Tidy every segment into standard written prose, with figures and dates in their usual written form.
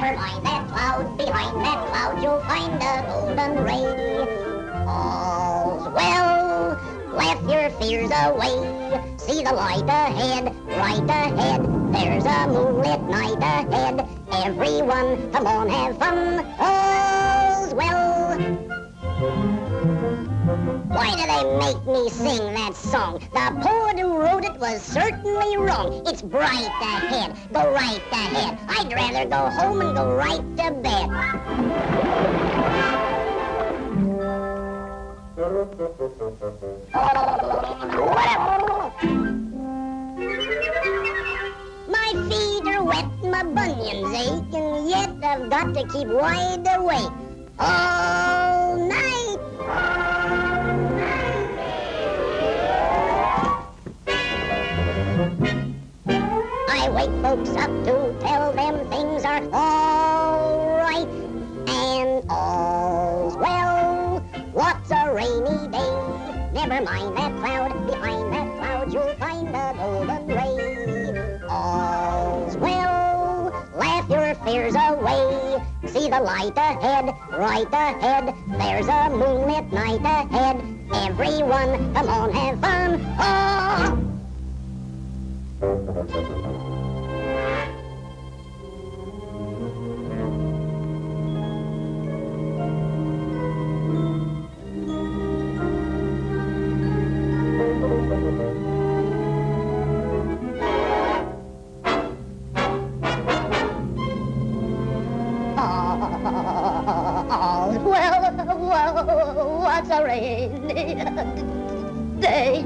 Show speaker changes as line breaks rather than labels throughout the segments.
Never mind that cloud, behind that cloud you'll find a golden ray. All's well, laugh your fears away. See the light ahead, right ahead. There's a moonlit night ahead. Everyone, come on, have fun. All's well. Why do they make me sing that song? The poet who wrote it was certainly wrong. It's bright ahead, go right ahead. I'd rather go home and go right to bed. My feet are wet, my bunions ache, and yet I've got to keep wide awake all night. I wake folks up to tell them things are all right and all's well. What's a rainy day? Never mind that cloud, behind that cloud you'll find a golden ray. All's well, laugh your fears away. See the light ahead, right ahead. There's a moonlit night ahead. Everyone, come on, have fun. Oh! Well, what's a rainy day?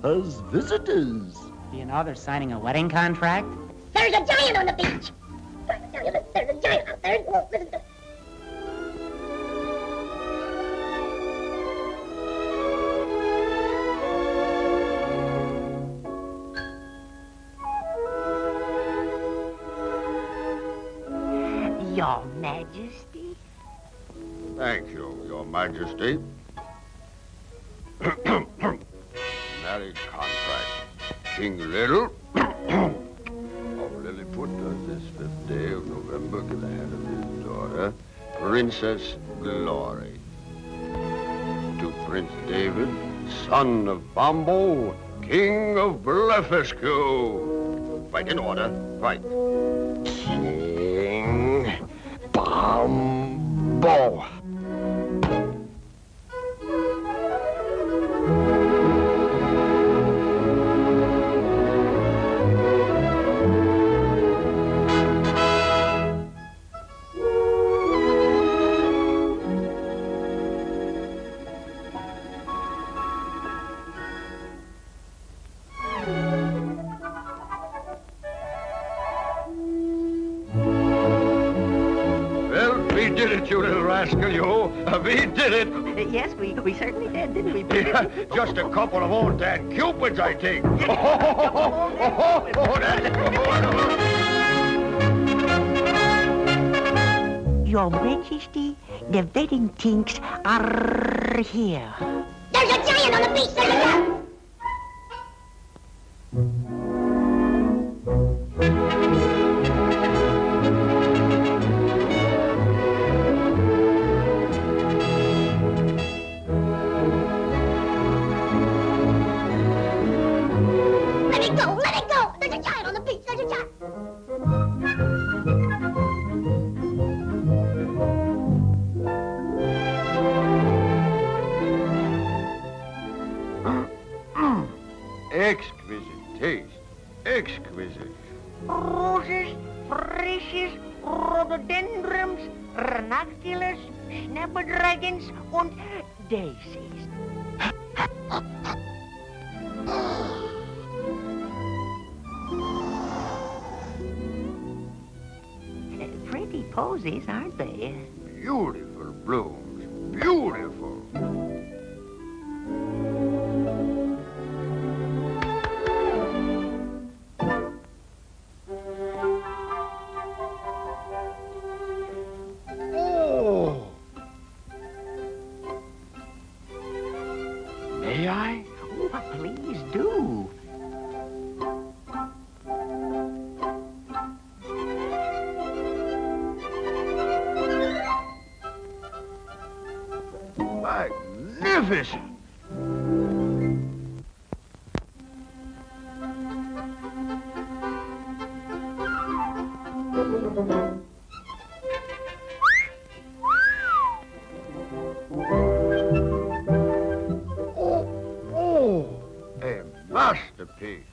Has visitors.
Do you know they're signing a wedding contract?
There's a giant on the beach! There's a giant out there. Look, listen to...
Your Majesty?
Thank you, Your Majesty. Marriage contract. King Little of Lilliput does this 5th day of November give the hand of his daughter, Princess Glory, to Prince David, son of Bombo, King of Blefuscu. Right in order, right. King Bombo. We did it, you little rascal, you. We did it.
Yes, we certainly did, didn't we?
Yeah, just a couple of old Dan Cupids, I think.
Your Majesty, the wedding things are here.
There's a giant on the beach! There's a giant!
Pilgrims, Ranunculus, Snapdragons und Daisies. Pretty posies, aren't they?
Beautiful blooms. Beautiful. Oh! May I?
Oh, please do.
Magnificent! Oh, a masterpiece.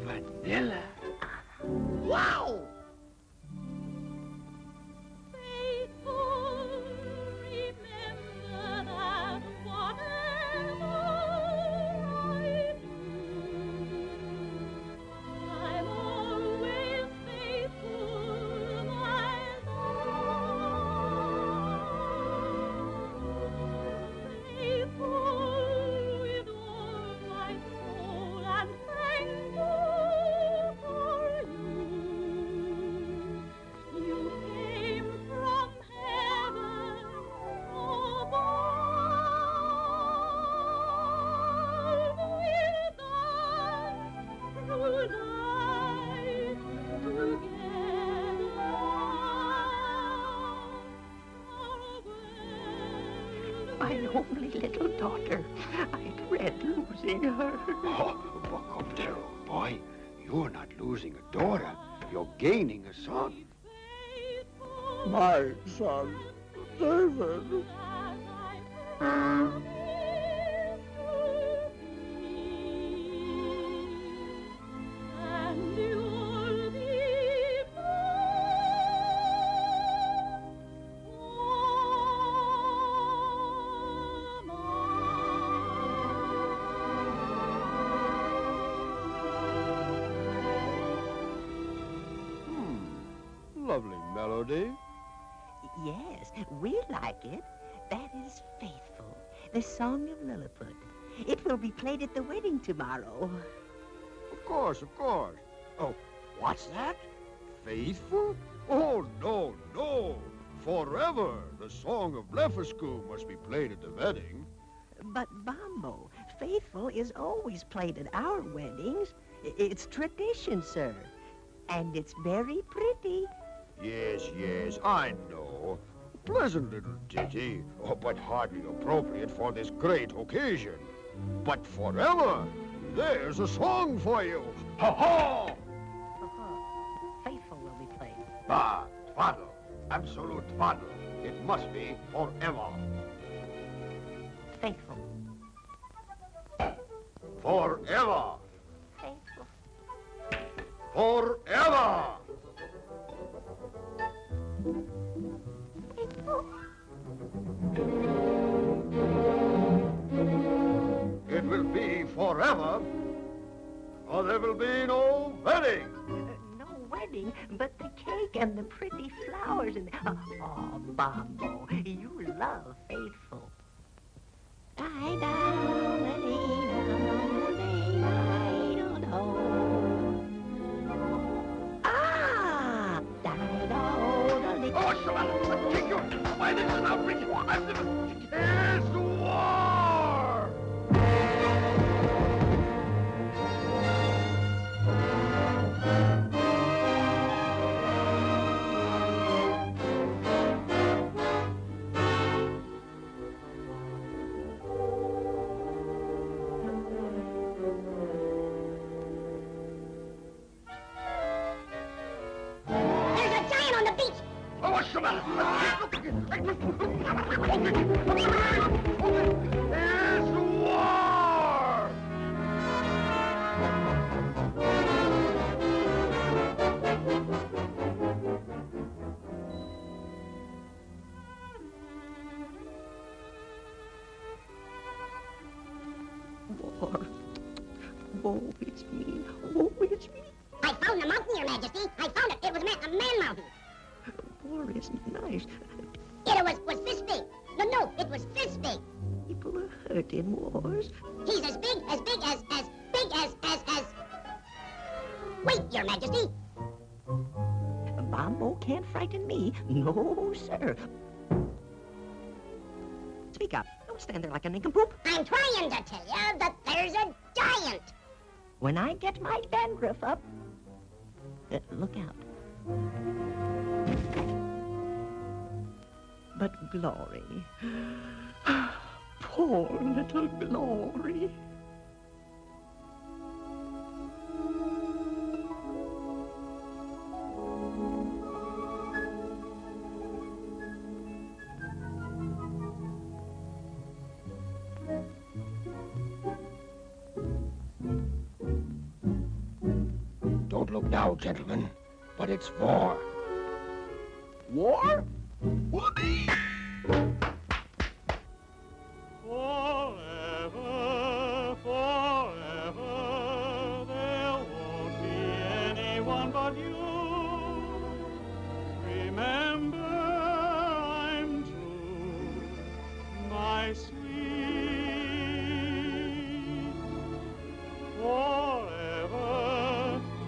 Vanilla. Wow!
My only little daughter. I dread losing her.
Oh, buck up there, old boy. You're not losing a daughter. You're gaining a son.
My son, David.
Lovely melody.
Yes, we like it. That is Faithful, the song of Lilliput. It will be played at the wedding tomorrow.
Of course, of course. Oh, what's that? Faithful? Oh, no, no. Forever, the song of Blefuscu must be played at the wedding.
But, Bombo, Faithful is always played at our weddings. It's tradition, sir. And it's very pretty.
Yes, yes, I know. Pleasant little ditty, but hardly appropriate for this great occasion. But forever, there's a song for you. Ha-ha!
Faithful will be played.
Bah, twaddle, absolute twaddle. It must be forever.
Faithful.
Forever.
Faithful.
Forever. It will be forever, or there will be no wedding.
No wedding, but the cake and the pretty flowers and... Oh, Bombo, you love Faithful. Ah!
Oh, Joanna, take your... Why, this is an outrage. I'm the... It's war!
There's a giant on the beach.
Oh, what's the matter? There's war!
War. Oh, it's me. Oh, it's me.
I found the mountain, Your Majesty. I found it. It was a man mountain.
War isn't nice.
It was this big. No, it was this big.
People are hurt in wars.
He's as big as... Wait, Your Majesty.
Bombo can't frighten me. No, sir. Speak up. Don't stand there like a nincompoop.
I'm trying to tell you that there's a giant.
When I get my dandruff up, look out. But Glory, poor little Glory.
Don't look now, gentlemen, but it's war. War? Whoopee!
Forever, forever, there won't be anyone but you. Remember, I'm true, my sweet. Forever,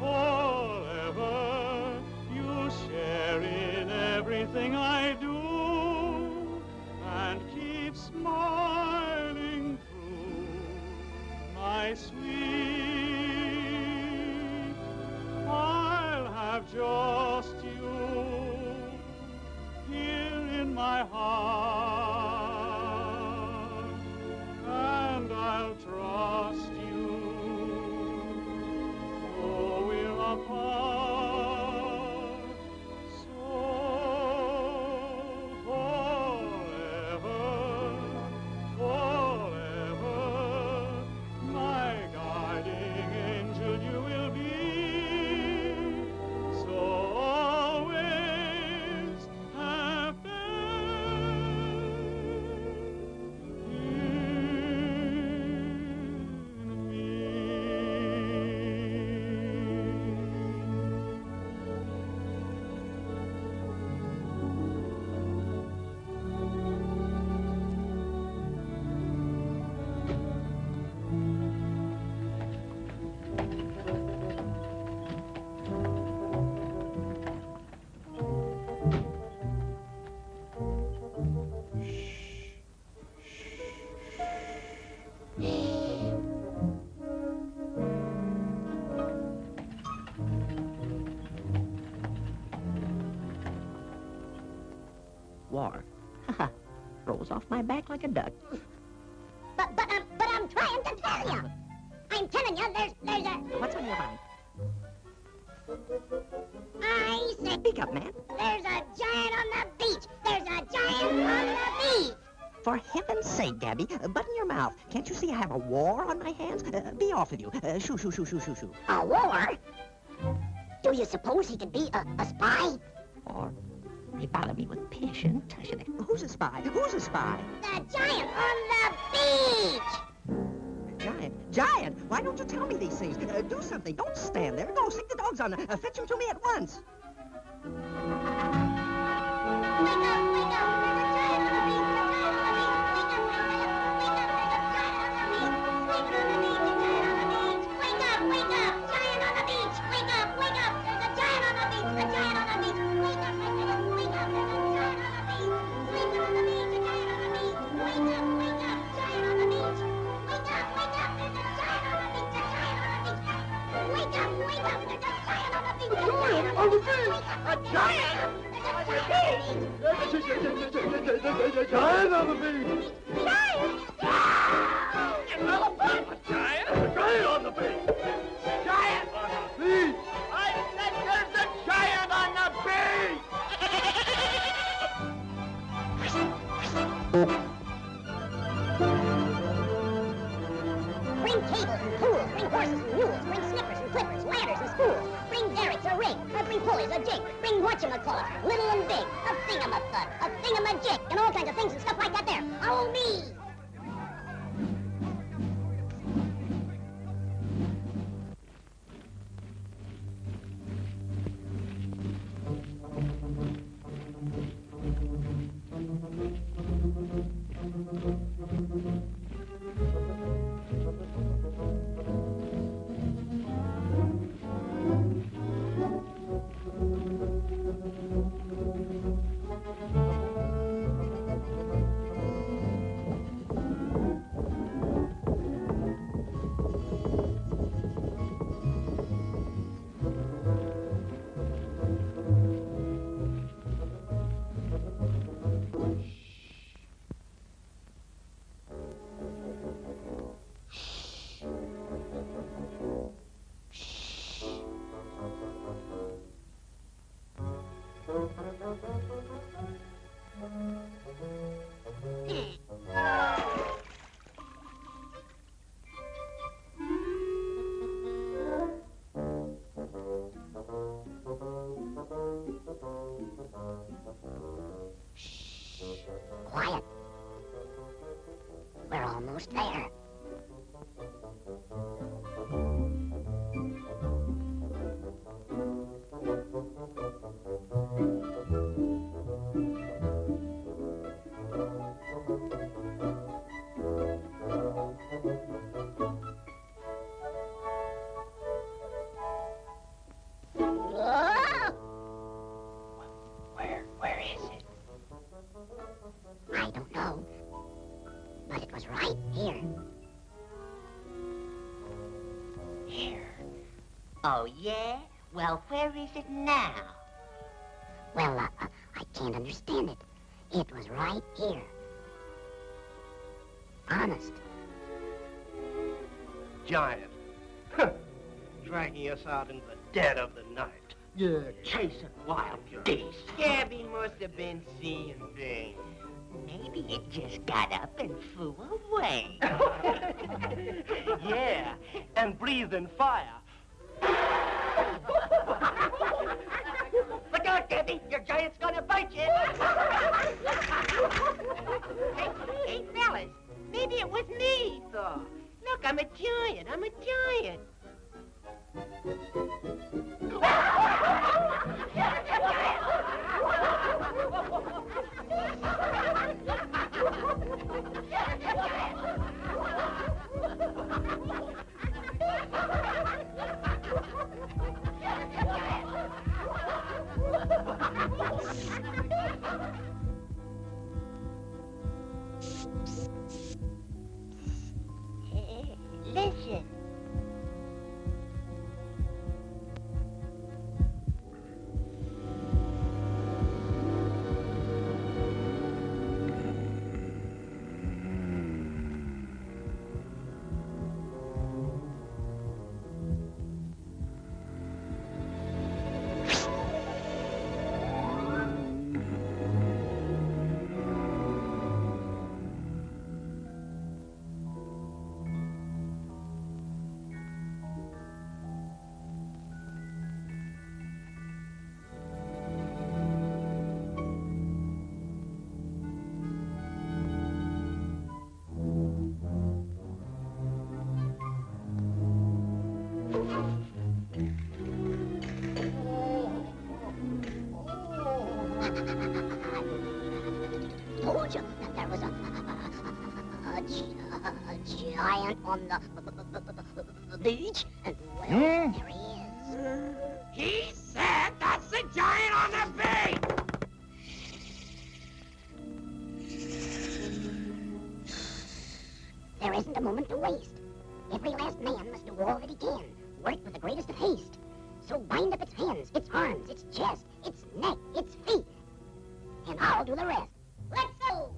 forever, you share in everything I do, and keep smiling through, my sweet. I'll have just you here in my heart, and I'll trust you, though we're apart. So forever, forever, my guiding angel you will be. So always have faith in me.
War. Haha. Rolls off my back like a duck.
But I'm trying to tell you. I'm telling you, there's a...
What's on your mind?
I say,
Speak up, man.
there's a giant on the beach. There's a giant on the beach.
For heaven's sake, Gabby, button your mouth. Can't you see I have a war on my hands? Be off with you. Shoo, shoo, shoo, shoo, shoo, shoo.
A war? Do you suppose he could be a spy?
Or they bother me with pish and tush. Who's a spy? Who's a spy?
The giant on the beach.
Giant! Why don't you tell me these things? Do something. Don't stand there. Go, stick the dogs on. Fetch him to me at once.
Wake up, wake up. There's a giant on the beach. A giant on the beach. Wake up, wake up, wake up. There's a giant on the beach. Sleeping on the beach. A giant on the beach. Wake up, wake up. Giant on the beach. Wake up, wake up. There's a giant on the beach. A giant on the beach. Wake up, wake up, wake up. There's a giant on the beach. Sleeping on the beach. A giant on the beach. Wake up, wake up. Giant on the beach. Wake up, wake up. There's a giant on the beach. A giant on the beach. Wake up, wake up. There's a giant on the beach. A giant on the beach.
A giant!
There's a giant on the beach.
Giant on the beach!
Giant!
An elephant! A giant? A giant on the beach! Giant on the beach! I said there's a giant on the beach!
call it? Little and big, a thingamathud, a thingamajig, and all kinds of things and stuff like that there. Oh, me! Quiet. We're almost there.
Where is it?
I don't know, but it was right here.
Here.
Oh, yeah? Well, where is it now?
Well, I can't understand it. It was right here. Honest.
Giant. Dragging us out in the dead of the night.
Yeah, chasing wild geese. Gabby must have been seeing things. Maybe it just got up and flew away.
Yeah, and breathing fire.
Look out, Gabby! Your giant's gonna bite you! Hey, fellas, maybe it was me, though. Look, I'm a giant. I'm a giant. Listen.
Told you that there was a giant on the beach, and well, there he is.
He said that's the giant on the beach!
There isn't a moment to waste. Every last man must do all that he can, work with the greatest of haste. So bind up its hands, its arms, its chest, its neck, its feet, and I'll do the rest. Let's go!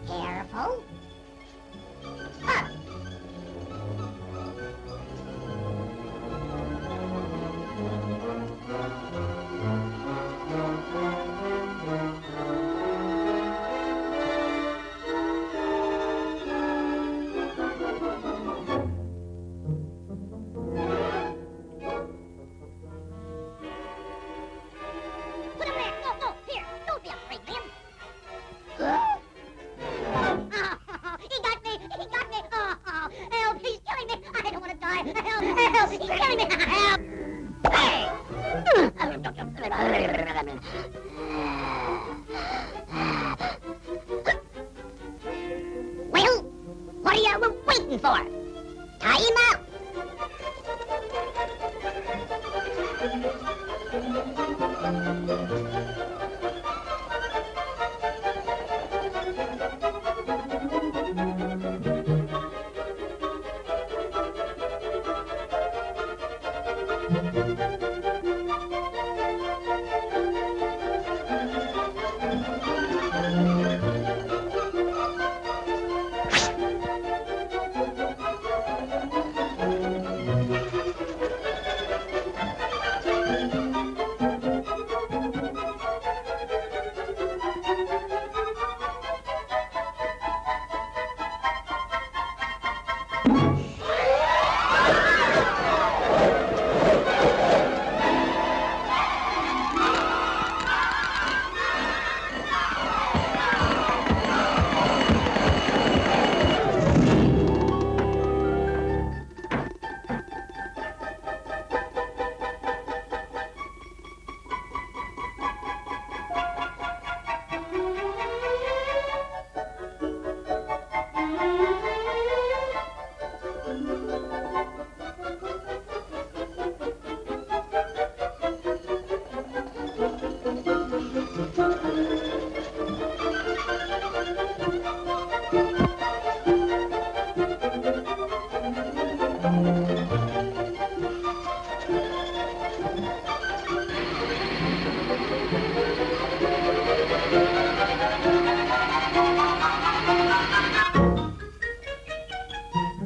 Careful. Up. Put him there. No, no, here. Don't be afraid, man. He got me! He got me! Oh, help! He's killing me! I don't want to die! Help! Help! He's killing me! Help! Hey! Well, what are you waiting for? Tie him out!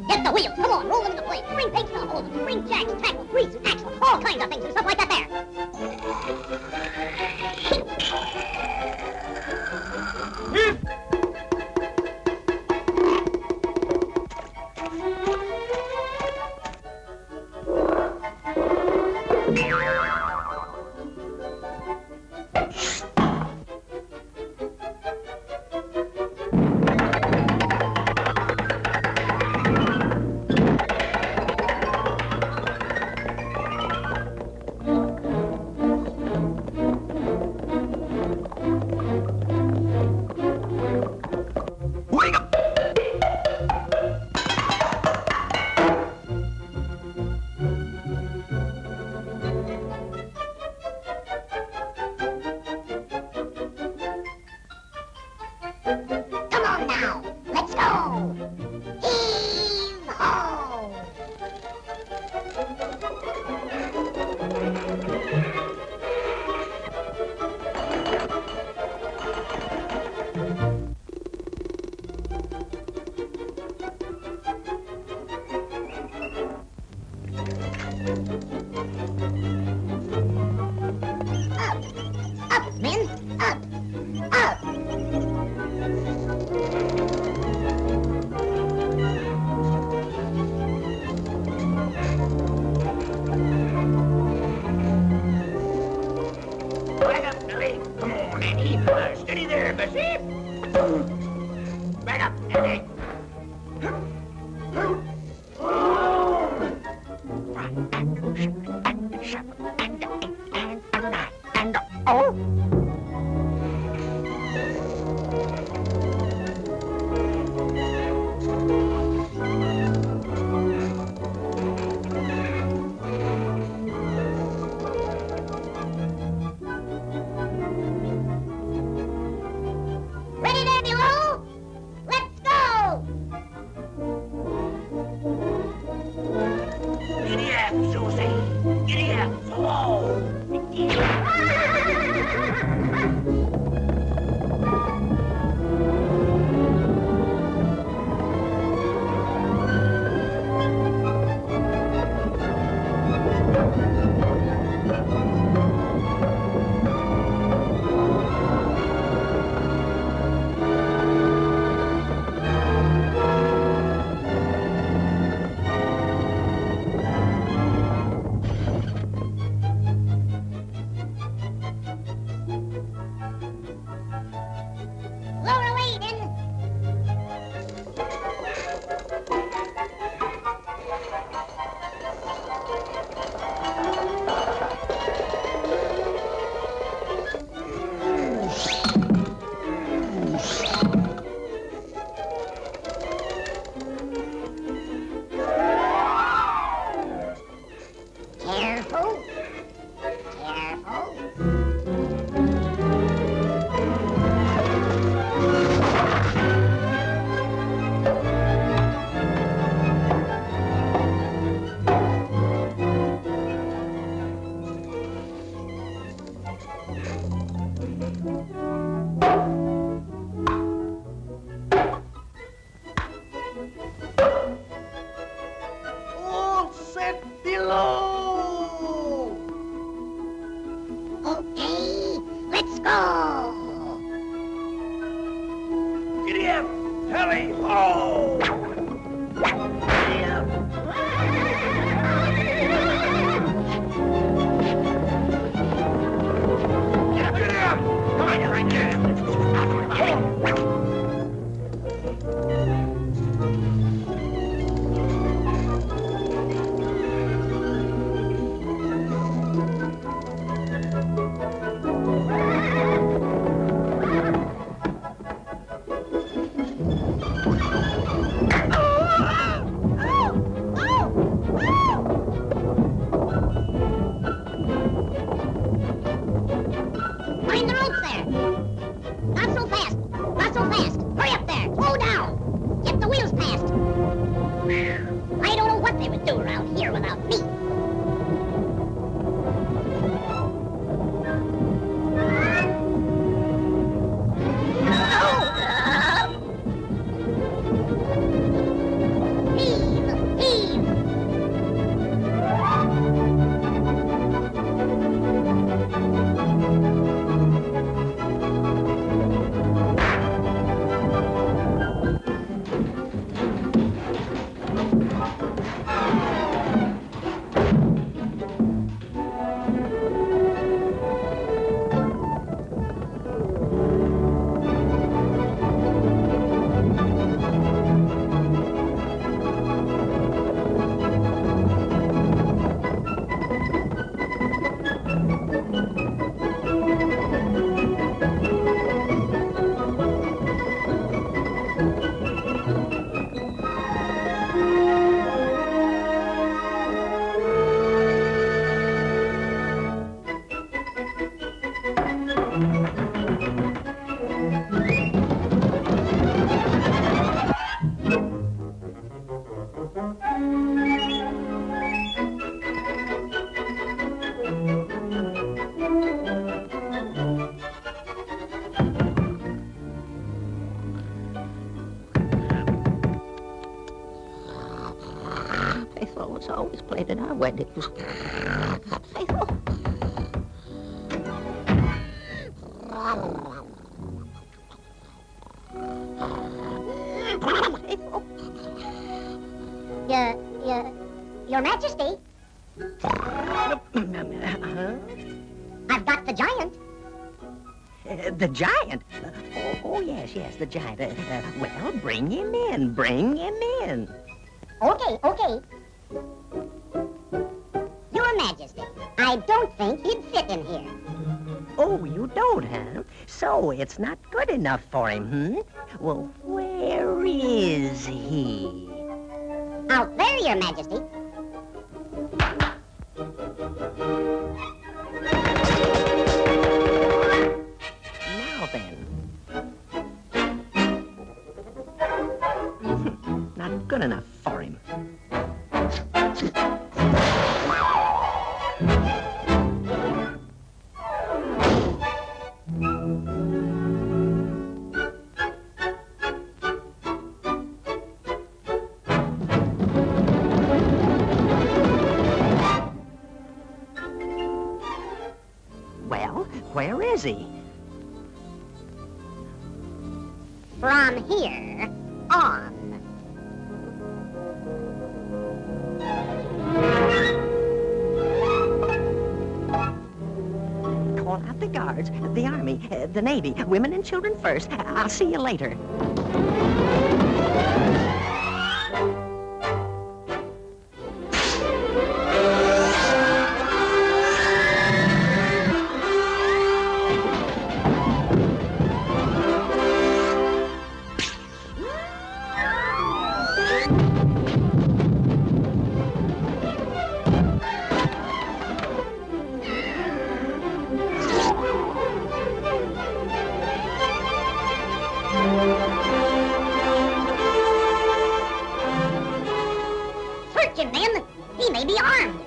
Get the wheels, come on, roll them into place. Bring pegs to the holes, bring jacks, tackle, grease, axles, all kinds of things and stuff like that there. Come on now, let's go. Heave ho! Up, men, up, up.
Back up, Billy. Come on, Andy. Steady there, Bessie. Back up, Andy. Below!
Okay, let's go.
Giddy up! Tally ho! Giddy up! Giddy up! Come on, right there!
Find the ropes there. Not so fast. Not so fast. Hurry up there. Slow down. Get the wheels past. I don't know what they would do around here without me. Heave, heave.
Faithful was always played at our weddings. Faithful. Faithful.
Your Majesty, I've got the giant.
The giant? Oh, yes, the giant. Well, bring him in. Bring him in.
Okay. Your Majesty, I don't think he'd fit in here.
Oh, you don't, huh? So it's not good enough for him, Well, where is he?
Out there, Your Majesty.
Now then. Not good enough for him. Well, where is he?
From here on.
Call out the guards, the army, the navy, women and children first. I'll see you later.
Search him, men. He may be armed.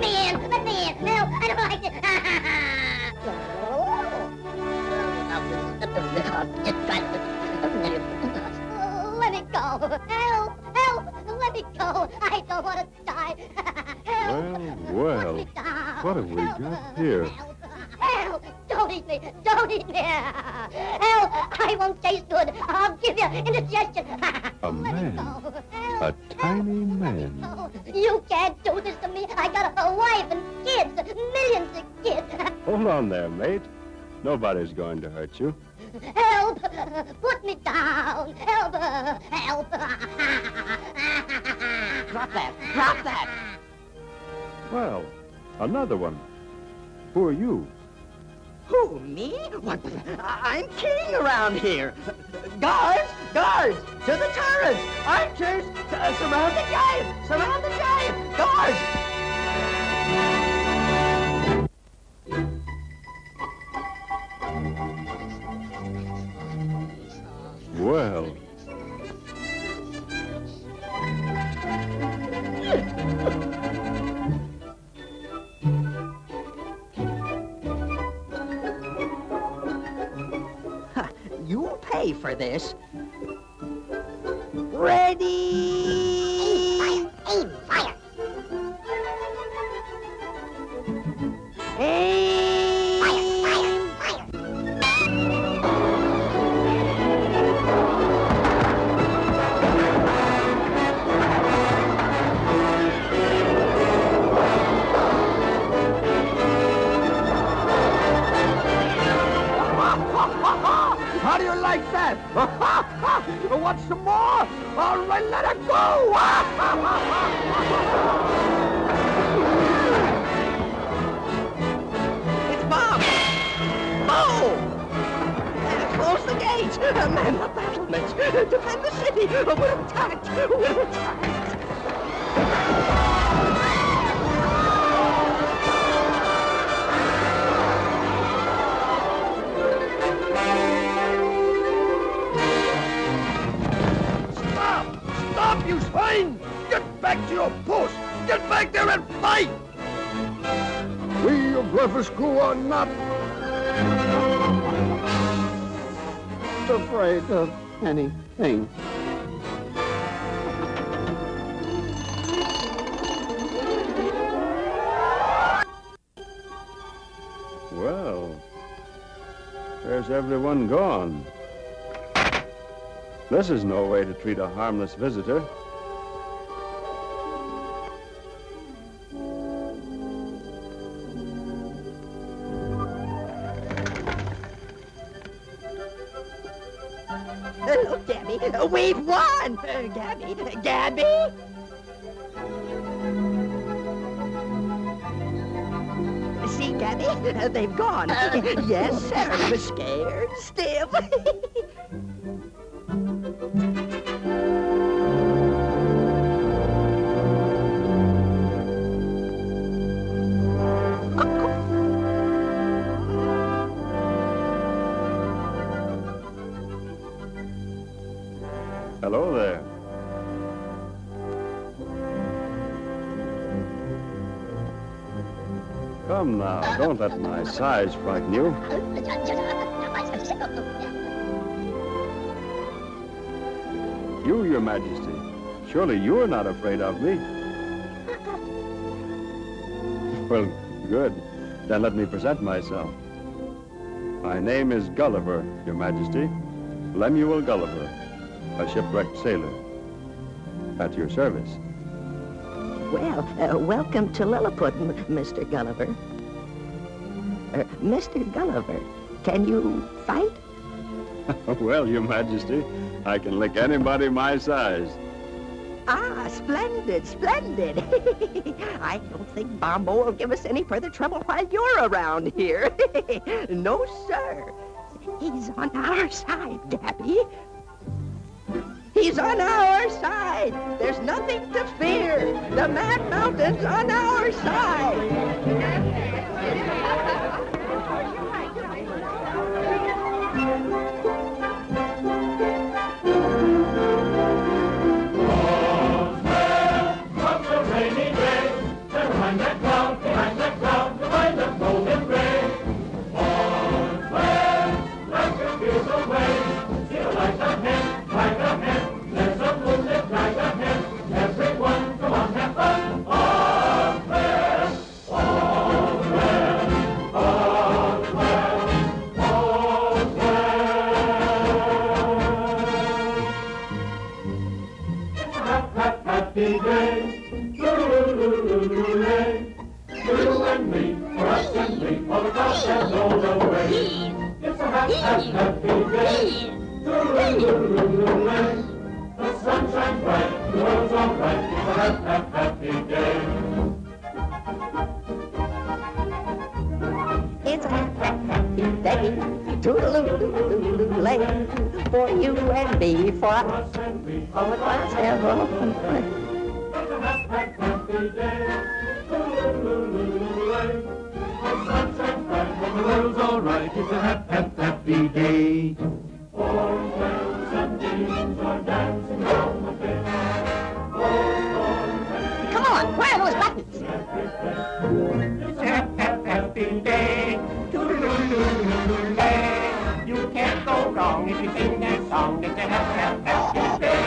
me in! Let me in! Help! I don't like it! Let me go! Help! Help! Let me go! I don't want to die! Help!
Well,
Put me down.
what have we
Help.
got here?
Help! Help! Don't eat me! Don't eat me! Help! I won't taste good! I'll give you indigestion!
A
Let me
man.
go.
A
Help.
tiny
Help.
man.
Oh, you can't do this to me! I got a wife and kids! Millions of kids!
Hold on there, mate. Nobody's going to hurt you.
Help! Put me down! Help! Help!
Drop that! Drop that!
Well, another one. Who are you?
Who, me? What? I'm king around here. Guards! Guards! To the turrets! Archers! Surround the giant! Surround the giant! Guards!
Well,
You'll pay for this. Ready!
Aim fire!
Aim!
Fire! Fire! Fire!
How do you like that? Want some more? All right, let it go!
It's Bob! Boom! Close the gates! Man the battlements! Defend the city! We're attacked! We're attacked!
Stop, you swine! Get back to your post! Get back there and fight! We of Blufferscrew are not afraid of anything.
well, where's everyone gone? This is no way to treat a harmless visitor.
Look, Gabby, we've won! Gabby, Gabby! See, Gabby, they've gone. Yes, sir, we're scared still.
Hello there. Come now, don't let my size frighten you. You, Your Majesty. Surely you are not afraid of me. Well, good. Then let me present myself. My name is Gulliver, Your Majesty. Lemuel Gulliver, a shipwrecked sailor. At your service.
Well, welcome to Lilliput, Mr. Gulliver. Mr. Gulliver, can you fight?
Well, Your Majesty, I can lick anybody my size.
Ah, splendid, splendid. I don't think Bombo will give us any further trouble while you're around here. No, sir. He's on our side, Gabby. He's on our side. There's nothing to fear. The Mad Mountain's on our side.
Comes a rainy day, never mind that cloud. happy day.
It's a happy day, toodaloo-lay, for you and me, for us
And we
all the class have all fun.
It's a happy day. Hooray. The sunshine's bright and the world's all right. It's a happy day. Orange bells and beans are dancing on the bay.
Come on, where are those buttons?
It's a happy day. Toodaloo-lay. You can't go wrong if you sing that song. It's a happy day.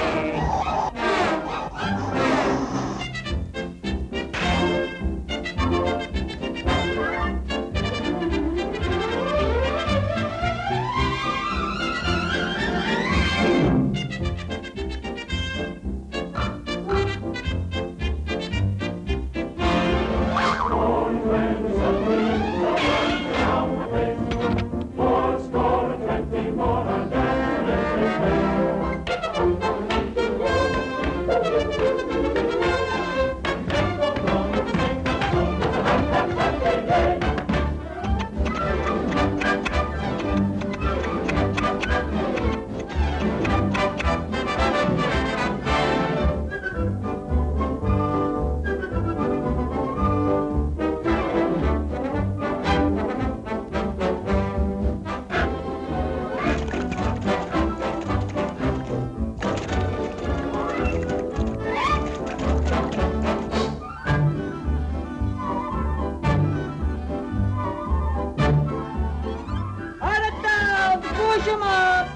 Push 'em up!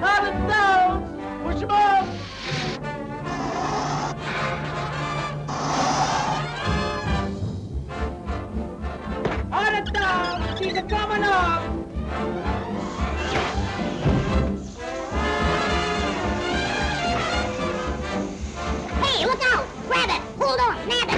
Out of down! Push 'em up! Out of down! She's coming up!
Hey, look out! Grab it! Hold on! Nab it!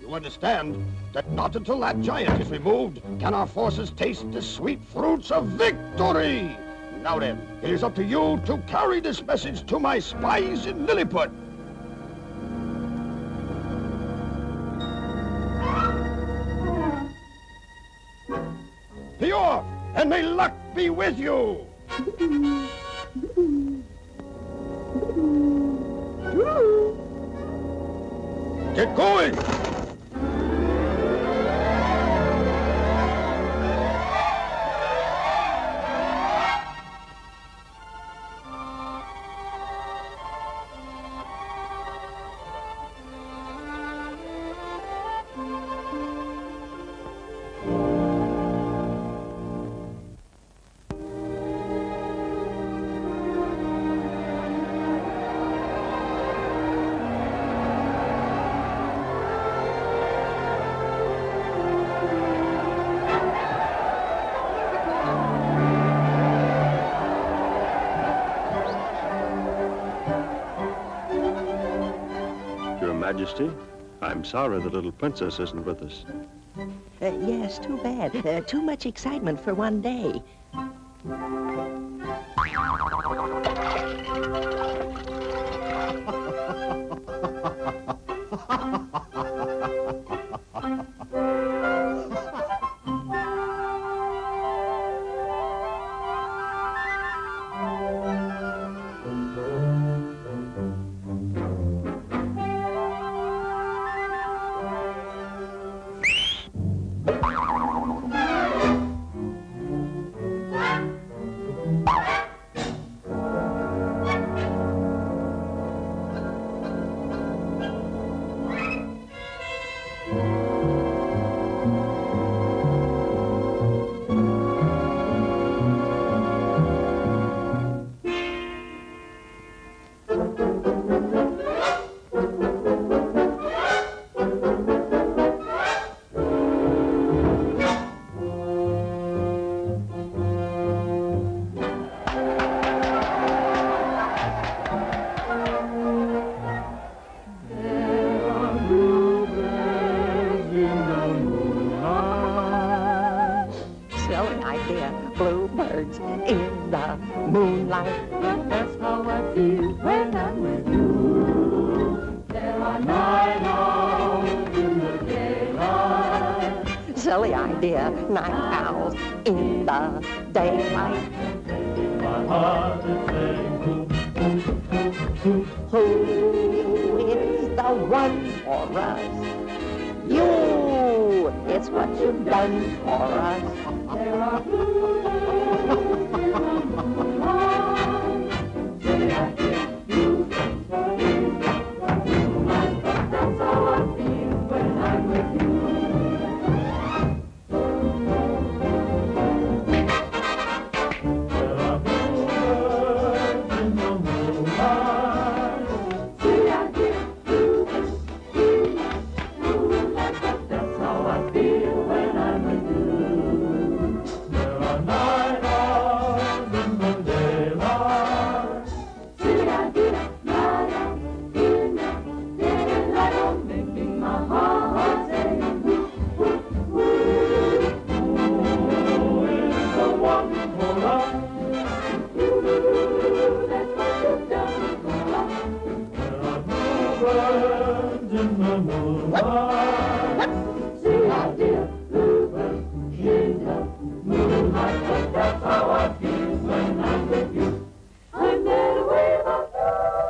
You understand that not until that giant is removed can our forces taste the sweet fruits of victory. Now then, it is up to you to carry this message to my spies in Lilliput. Be off, and may luck be with you. Get going!
Your Majesty, I'm sorry the little princess isn't with us.
Yes, too bad. Too much excitement for one day. moonlight.
But that's how I feel when I'm with you. There are night owls in the daylight.
Silly idea, night owls in the daylight.
My heart is saying,
Who is the one for us? You! It's what you've done for us.
there are blue days in the moonlight. Say I give you moonlight, but that's how I feel when I'm with you. There are bluebirds in the moonlight. Say I give you moonlight, but that's how I feel when I'm with you. There are night owls in the daylight. Say I give night owls in the daylight, oh, making my heart say woo, woo, woo. Who is the one for us? That's what you've done for us. There are bluebirds in the moonlight. See, I dear bluebird in the moonlight, but that's how I feel when I'm with you. I'm there with you.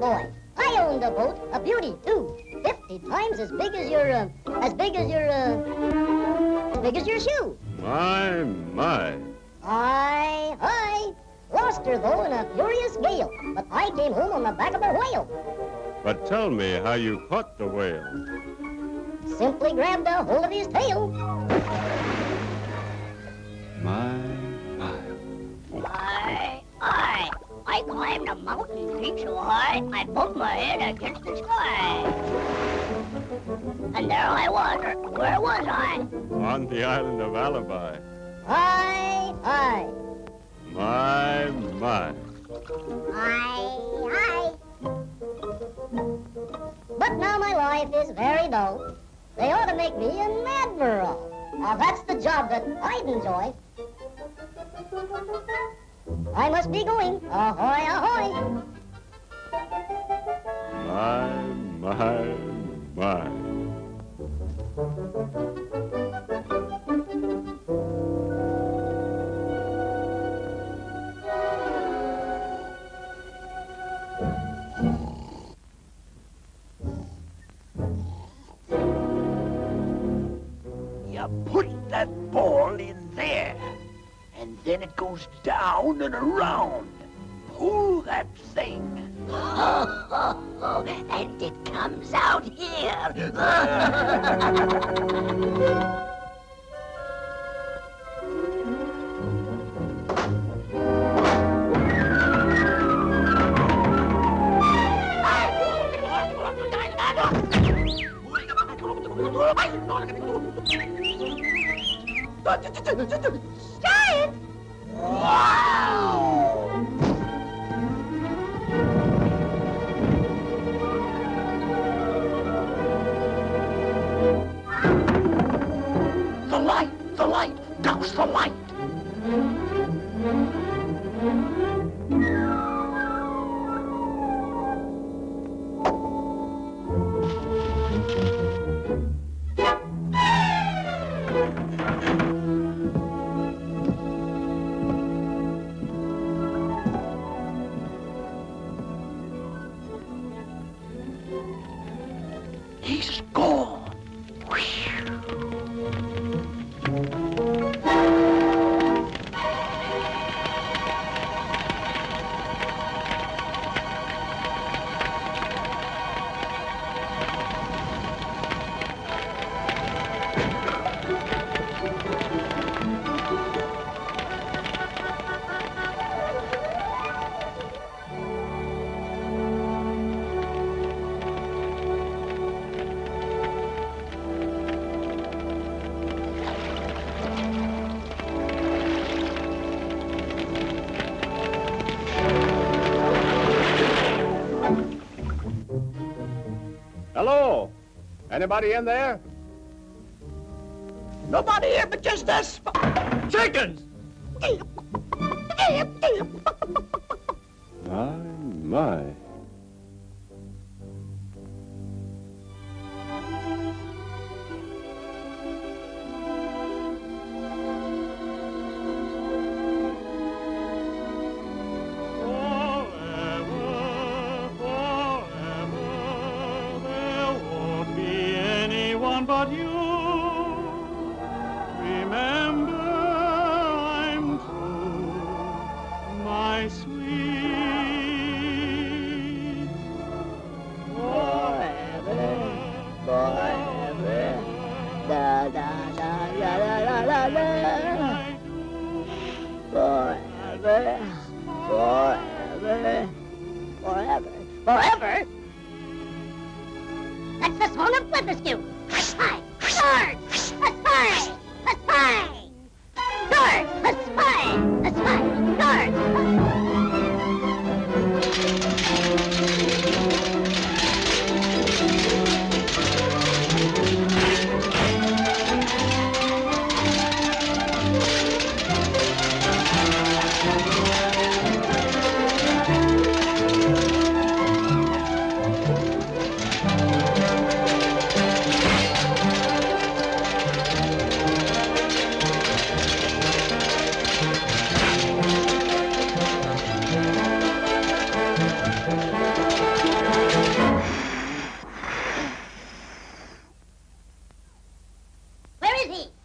boy. I owned a boat, a beauty too. 50 times as big as your shoe.
My.
I lost her though in a furious gale, but I came home on the back of a whale.
But tell me how you caught the whale.
Simply grabbed a hold of his tail.
My.
I climbed a mountain peak so high, I bumped my head against the sky. And there I was. Where was I?
On the island of Alibi.
I.
My.
I. But now my life is very dull. They ought to make me an admiral. Now that's the job that I'd enjoy. I must be going. Ahoy, ahoy.
My.
You put that ball in there, and then it goes down and around. Pull that thing.
And it comes out here.
Giant!
Wow! The light! Douse the light! He's gone.
Hello? Anybody in there?
Nobody here but just us. Chickens!
My.
But you remember I'm true, my sweet.
Forever, da da da la la la la la. Forever.
That's the song of Weatherskew. Spy! Guard! A spy! A spy! Guard! A spy! A spy! Guard!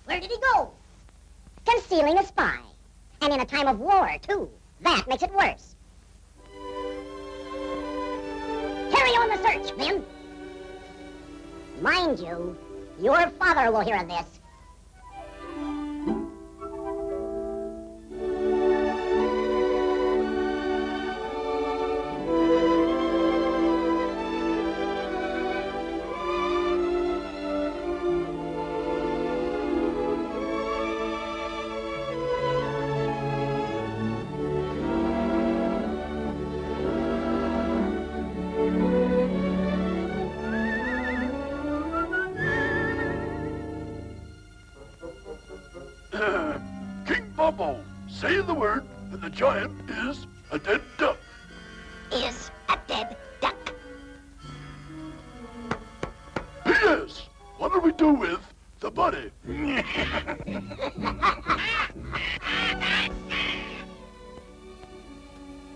Where did he go? Concealing a spy. And in a time of war, too. That makes it worse. Carry on the search, men. Mind you, your father will hear of this.
King Bumbo, say the word, and the giant is a dead duck.
Is a dead duck.
P.S. What do we do with the body?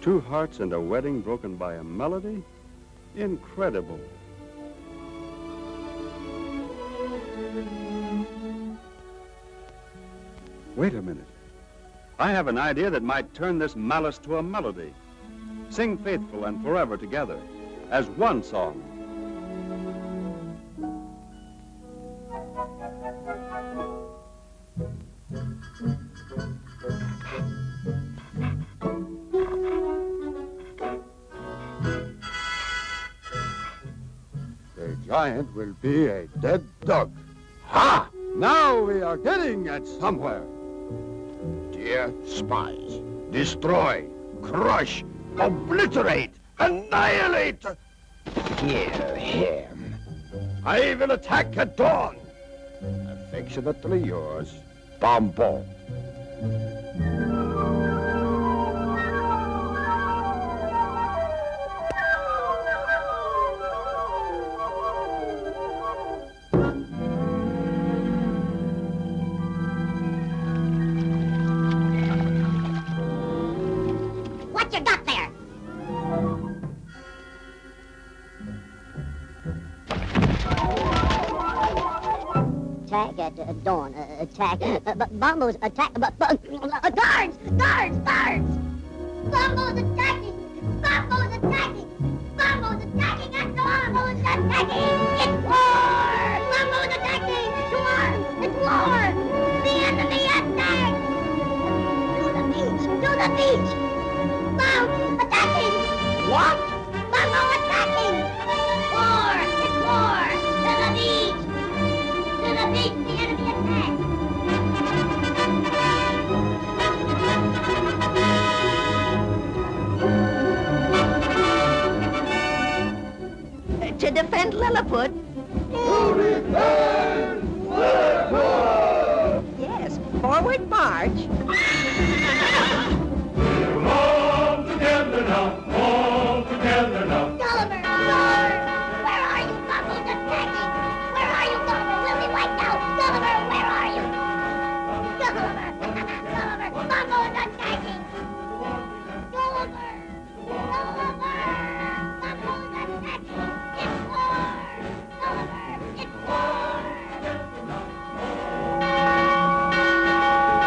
Two hearts and a wedding broken by a melody? Incredible. Wait a minute. I have an idea that might turn this malice to a melody. Sing faithful and forever together as one song.
The giant will be a dead duck. Ha! Now we are getting at somewhere. Dear spies, destroy, crush, obliterate, annihilate. Kill him. I will attack at dawn. Affectionately yours, Bumbo.
What you got there? Attack at dawn. Attack. Bumbo's attack. Guards! Guards! Guards! Bumbo's attacking! Bumbo's attacking! Bumbo's attacking at dawn! Bumbo's attacking! It's war! Bumbo's attacking! To arms! It's war! The enemy attack! To the beach! To the beach! Bum attacking! What? Bumbo attacking! War! It's war! To the beach! To the beach! The enemy attacks!
To defend Lilliput. Yes, forward march.
All together now, all together now.
Gulliver! Gulliver! Where are you? Bumbo's attacking! Where are you, Gulliver? We'll be wiped out! Gulliver, where are you? Gulliver! Gulliver! Bumbo's attacking! Gulliver! Gulliver! Bumbo's attacking! It's war! Gulliver! It's war!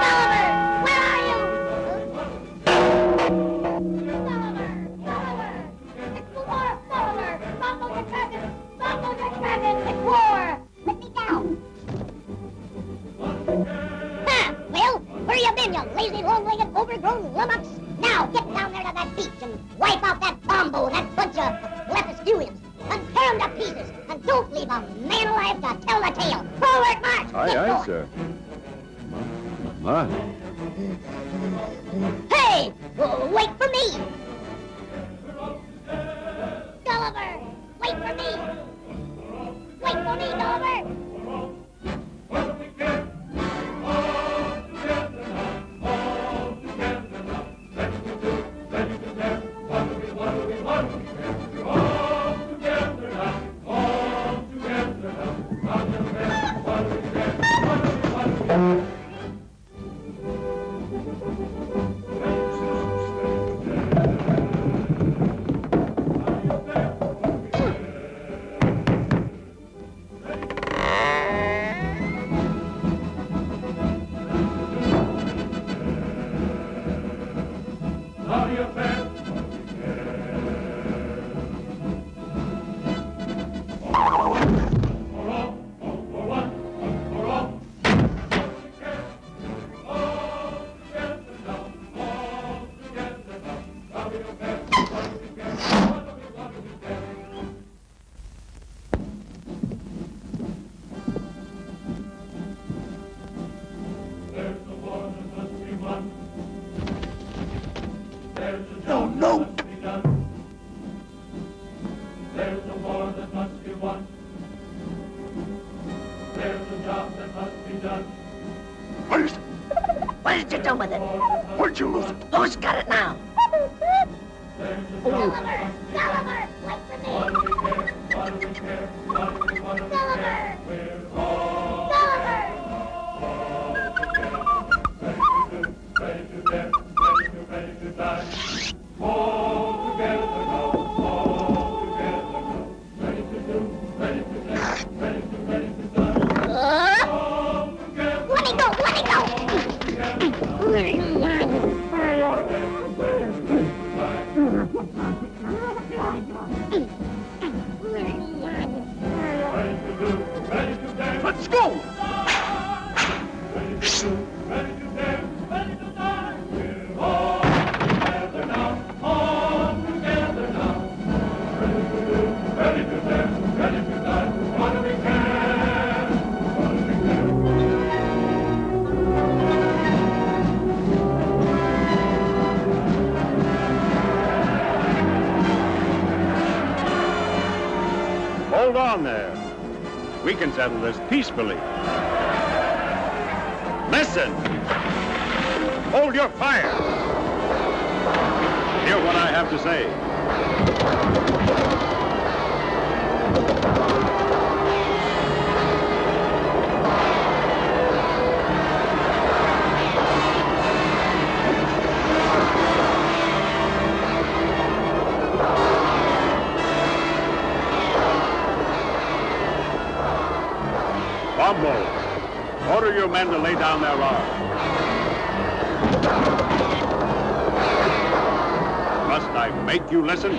Gulliver! Where are you? Gulliver! Gulliver! It's war! Gulliver! Bumbo's attacking! Bumbo's attacking! It's war! Let me down! Huh? Well, where you been, you lazy, long-legged, overgrown lummox? Now get down there to that beach and wipe out that Bumbo and that bunch of Lepidurians and tear 'em to pieces and don't leave a man alive to tell the tale. Forward march!
Aye,
Get
aye,
going.
sir. My.
Hey! Wait for me! Gulliver! Wait for me! Wait for me, Gulliver!
There's a job that must be done.
What is it?
What did you do with it?
Where'd you lose it?
Who's got it now?
Gulliver! Gulliver! Wait for me!
What do we care? What do we care? What do we care?
Gulliver!
We're all
Gulliver!
ready to dare, ready to die. All together now, all together now. Ready to do, ready to dare, ready to die. All together.
Let me go! Let me go!
Let's go!
Ready to do, ready to dare, ready to die. We're all together now, all together now. Ready to do, ready to dare, ready to die. What do we care? What do we care?
Hold on there. We can settle this peacefully. Listen! Hold your fire! Hear what I have to say. Bombo, order your men to lay down their arms. Must I make you listen?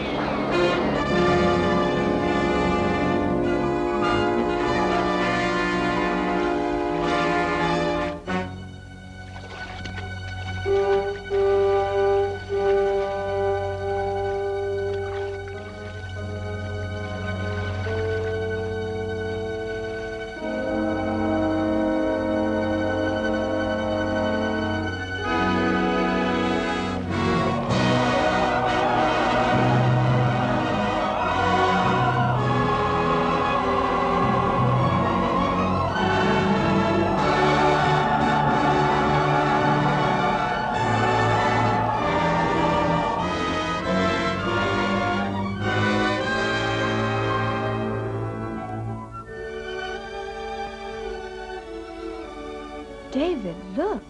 David, look.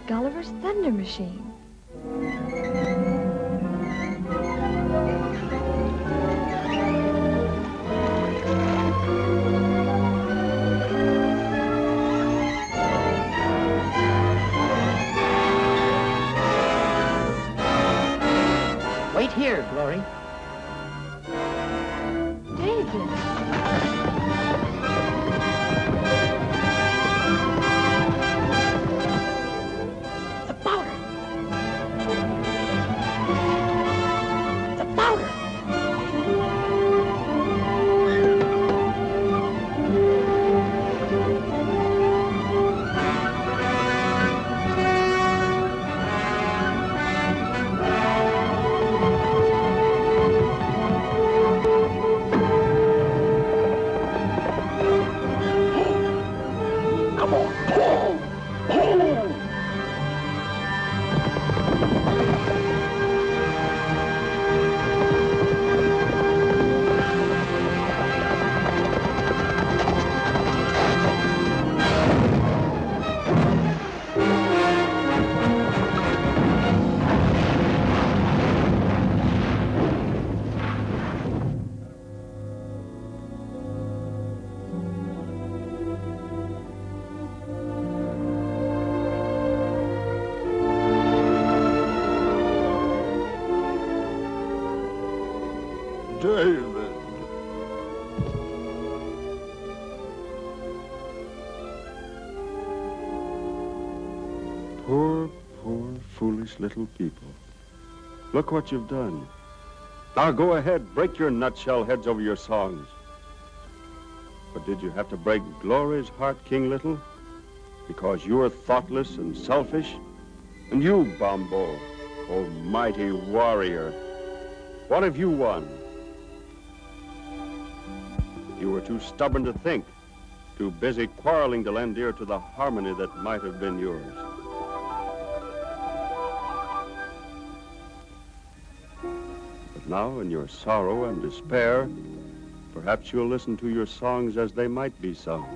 Gulliver's thunder machine.
Wait here, Glory.
David.
The powder. The powder.
Come on, pull! Pull!
David.
Poor, foolish little people. Look what you've done. Now go ahead, break your nutshell heads over your songs. But did you have to break Glory's heart, King Little? Because you're thoughtless and selfish? And you, Bombo, oh mighty warrior, what have you won? You were too stubborn to think, too busy quarreling to lend ear to the harmony that might have been yours. But now, in your sorrow and despair, perhaps you'll listen to your songs as they might be sung.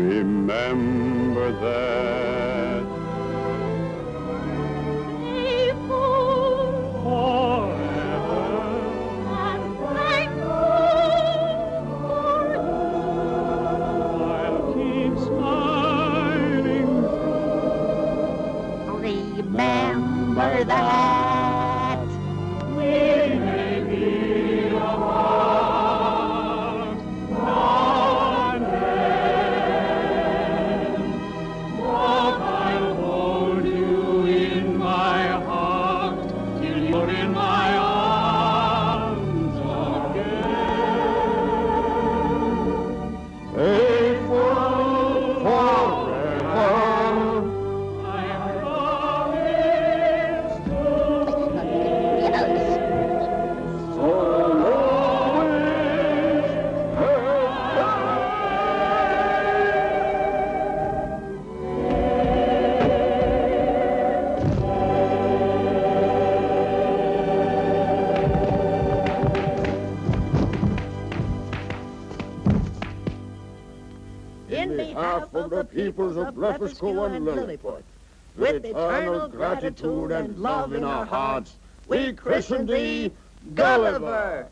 Remember that
I'll keep smiling.
Remember that.
We may be apart, not then, but I'll hold you in my heart till you're in my arms again. Faithful forever, I promise to. So
In behalf of the peoples of Blefuscu and Lilliput, with eternal gratitude and love in our hearts, we christen thee Gulliver.